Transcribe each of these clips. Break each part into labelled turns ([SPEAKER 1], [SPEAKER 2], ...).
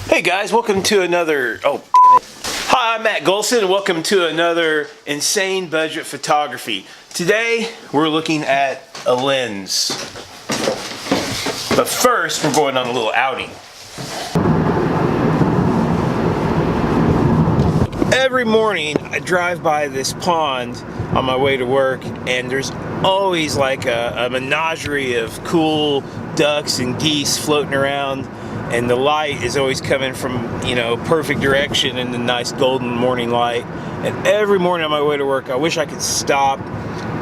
[SPEAKER 1] Hey guys, welcome to another, Hi, I'm Matt Golson and welcome to another Insane Budget Photography. Today, we're looking at a lens. But first, we're going on a little outing. Every morning, I drive by this pond on my way to work, and there's always like a menagerie of cool ducks and geese floating around. And the light is always coming from, perfect direction in the nice golden morning light. And every morning on my way to work, I wish I could stop,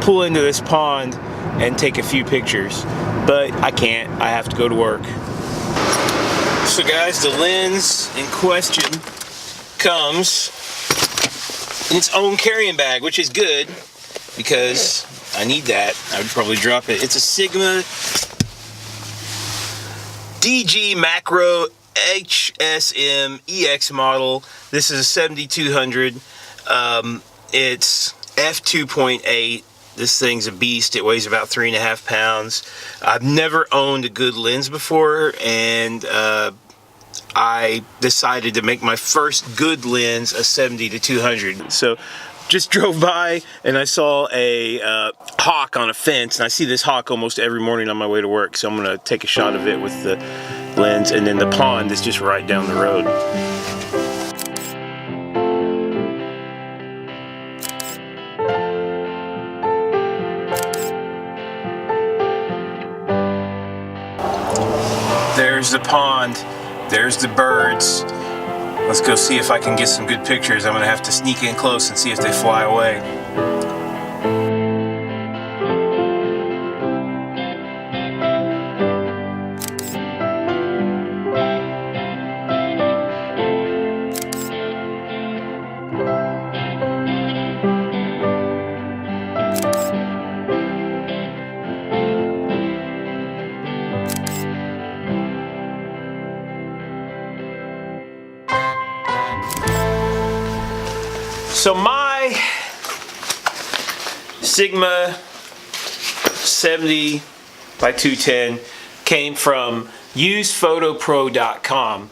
[SPEAKER 1] pull into this pond, and take a few pictures. But I can't. I have to go to work. So guys, the lens in question comes in its own carrying bag, which is good because I need that. I would probably drop it. It's a Sigma DG Macro HSM EX model. This is a 7200. It's f2.8. This thing's a beast. It weighs about 3.5 pounds. I've never owned a good lens before, and I decided to make my first good lens a 70-200. So just drove by and I saw a hawk on a fence, and I see this hawk almost every morning on my way to work, so I'm gonna take a shot of it with the lens. And then the pond is just right down the road. There's the pond, there's the birds. Let's go see if I can get some good pictures. I'm gonna have to sneak in close and see if they fly away. So my Sigma 70x210 came from usephotopro.com,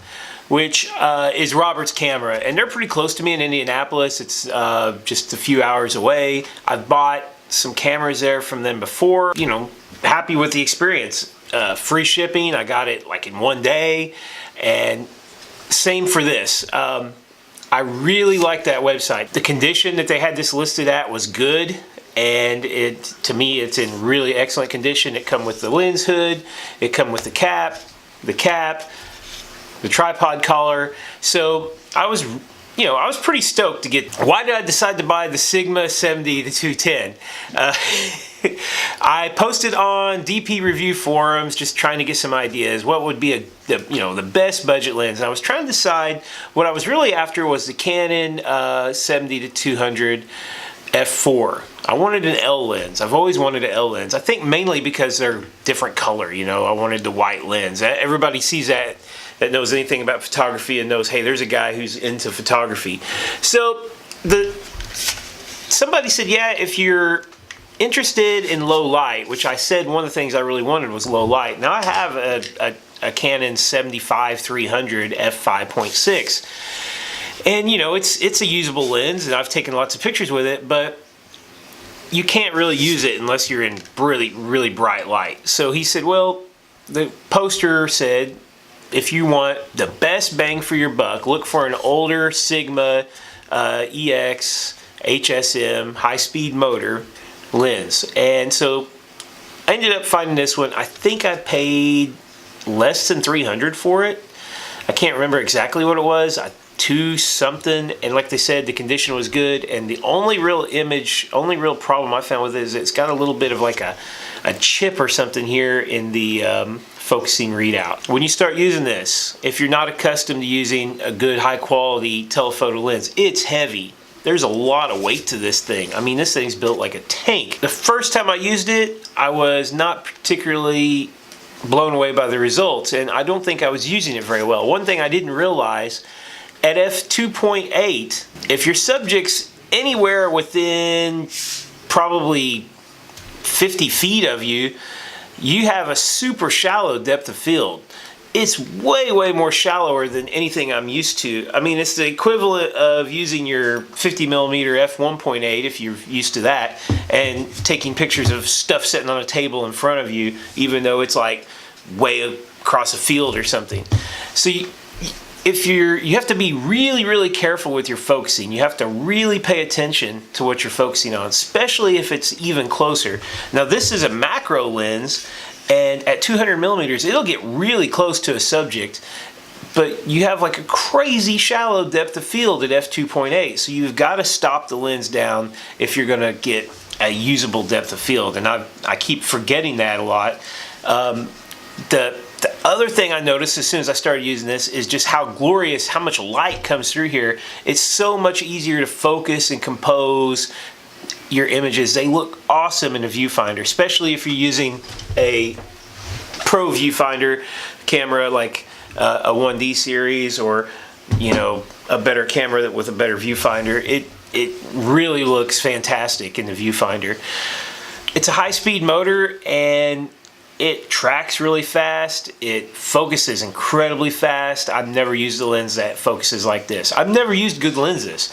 [SPEAKER 1] which is Robert's camera, and they're pretty close to me in Indianapolis. It's just a few hours away. I've bought some cameras there from them before. Happy with the experience. Free shipping. I got it like in one day, and same for this. I really like that website. The condition that they had this listed at was good, and to me it's in really excellent condition. It come with the lens hood, it come with the cap, the tripod collar. So I was pretty stoked to get. Why did I decide to buy the Sigma 70-210? I posted on DP review forums just trying to get some ideas. What would be the best budget lens? And I was trying to decide. What I was really after was the Canon 70-200 f4. I wanted an L lens. I've always wanted an L lens. I think mainly because they're different color. I wanted the white lens. Everybody sees that knows anything about photography and knows, hey, there's a guy who's into photography. So somebody said, yeah, if you're interested in low light, which I said one of the things I really wanted was low light. Now I have a Canon 75-300 f5.6, and it's a usable lens, and I've taken lots of pictures with it, but you can't really use it unless you're in really, really bright light. So he said, well, the poster said, if you want the best bang for your buck, look for an older Sigma EX HSM high-speed motor lens. And so I ended up finding this one. I think I paid less than $300 for it. I can't remember exactly what it was. $2 something, and like they said, the condition was good. And the only real problem I found with it is it's got a little bit of like a chip or something here in the focusing readout. When you start using this, if you're not accustomed to using a good high quality telephoto lens, it's heavy. There's a lot of weight to this thing. I mean, this thing's built like a tank. The first time I used it, I was not particularly blown away by the results, and I don't think I was using it very well. One thing I didn't realize, at f2.8, if your subject's anywhere within probably 50 feet of you, you have a super shallow depth of field. it's way, way more shallower than anything I'm used to. I mean, it's the equivalent of using your 50mm f1.8 if you're used to that, and taking pictures of stuff sitting on a table in front of you, even though it's like way across a field or something. So you have to be really, really careful with your focusing. You have to really pay attention to what you're focusing on, especially if it's even closer. Now, this is a macro lens, and at 200mm, it'll get really close to a subject, but you have like a crazy shallow depth of field at f2.8, so you've got to stop the lens down if you're going to get a usable depth of field, and I keep forgetting that a lot. The other thing I noticed as soon as I started using this is just how glorious, how much light comes through here. It's so much easier to focus and compose your images. They look awesome in a viewfinder, especially if you're using a pro viewfinder camera like a 1D series, or a better camera with a better viewfinder. It really looks fantastic in the viewfinder. It's a high-speed motor, and it tracks really fast. It focuses incredibly fast. I've never used a lens that focuses like this. I've never used good lenses.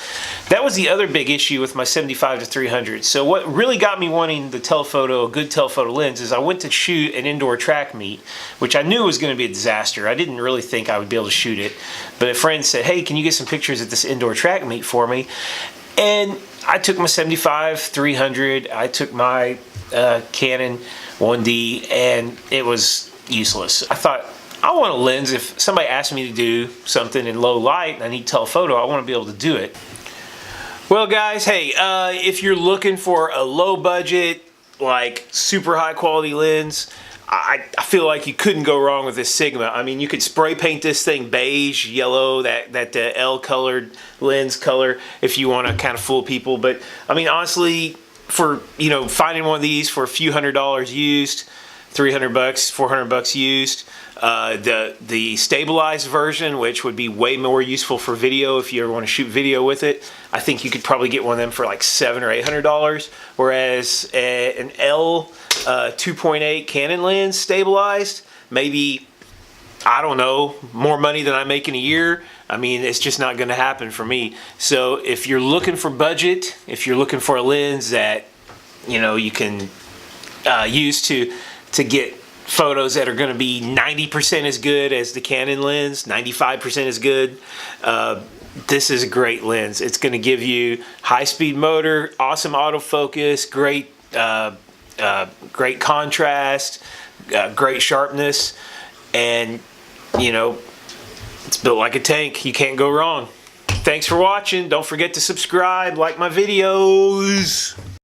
[SPEAKER 1] That was the other big issue with my 75-300. So what really got me wanting the telephoto, a good telephoto lens, is I went to shoot an indoor track meet, which I knew was going to be a disaster. I didn't really think I would be able to shoot it, but a friend said, "Hey, can you get some pictures at this indoor track meet for me?" And I took my 75-300. I took my Canon 1D, and it was useless. I thought, I want a lens. If somebody asked me to do something in low light and I need telephoto, I want to be able to do it. Well, guys, hey, if you're looking for a low budget, like super high quality lens, I feel like you couldn't go wrong with this Sigma. I mean, you could spray paint this thing beige, yellow, that L colored lens color if you want to kind of fool people. But I mean, honestly, for finding one of these for a few $100s used, $300, $400 used, the stabilized version, which would be way more useful for video if you ever want to shoot video with it, I think you could probably get one of them for like $700 or $800. Whereas an L 2.8 Canon lens stabilized, maybe, I don't know, more money than I make in a year. I mean, it's just not going to happen for me. So if you're looking for budget, if you're looking for a lens that you can use to get photos that are going to be 90% as good as the Canon lens, 95% as good, this is a great lens. It's going to give you high-speed motor, awesome autofocus, great great contrast, great sharpness, and it's built like a tank. You can't go wrong. Thanks for watching. Don't forget to subscribe, like my videos.